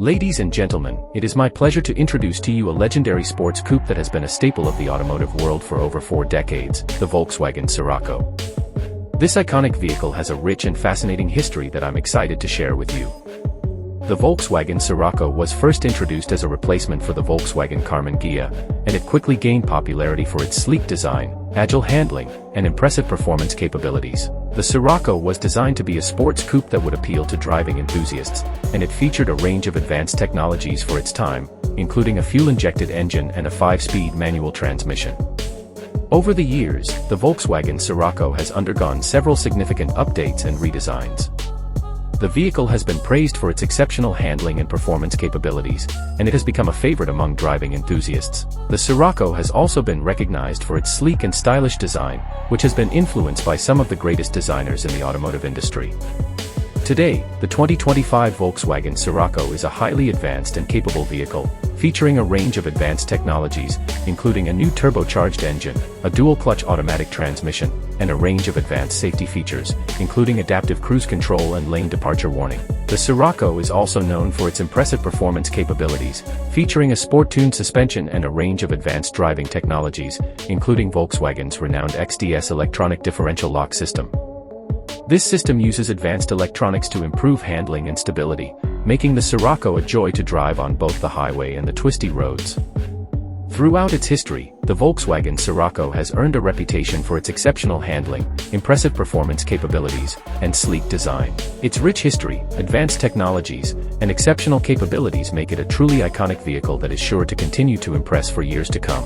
Ladies and gentlemen, it is my pleasure to introduce to you a legendary sports coupe that has been a staple of the automotive world for over 4 decades, the Volkswagen Scirocco. This iconic vehicle has a rich and fascinating history that I'm excited to share with you. The Volkswagen Scirocco was first introduced as a replacement for the Volkswagen Karmann Ghia, and it quickly gained popularity for its sleek design, agile handling, and impressive performance capabilities. The Scirocco was designed to be a sports coupe that would appeal to driving enthusiasts, and it featured a range of advanced technologies for its time, including a fuel-injected engine and a 5-speed manual transmission. Over the years, the Volkswagen Scirocco has undergone several significant updates and redesigns. The vehicle has been praised for its exceptional handling and performance capabilities, and it has become a favorite among driving enthusiasts. The Scirocco has also been recognized for its sleek and stylish design, which has been influenced by some of the greatest designers in the automotive industry. Today, the 2025 Volkswagen Scirocco is a highly advanced and capable vehicle, featuring a range of advanced technologies, including a new turbocharged engine, a dual-clutch automatic transmission, and a range of advanced safety features, including adaptive cruise control and lane departure warning. The Scirocco is also known for its impressive performance capabilities, featuring a sport-tuned suspension and a range of advanced driving technologies, including Volkswagen's renowned XDS electronic differential lock system. This system uses advanced electronics to improve handling and stability, making the Scirocco a joy to drive on both the highway and the twisty roads. Throughout its history, the Volkswagen Scirocco has earned a reputation for its exceptional handling, impressive performance capabilities, and sleek design. Its rich history, advanced technologies, and exceptional capabilities make it a truly iconic vehicle that is sure to continue to impress for years to come.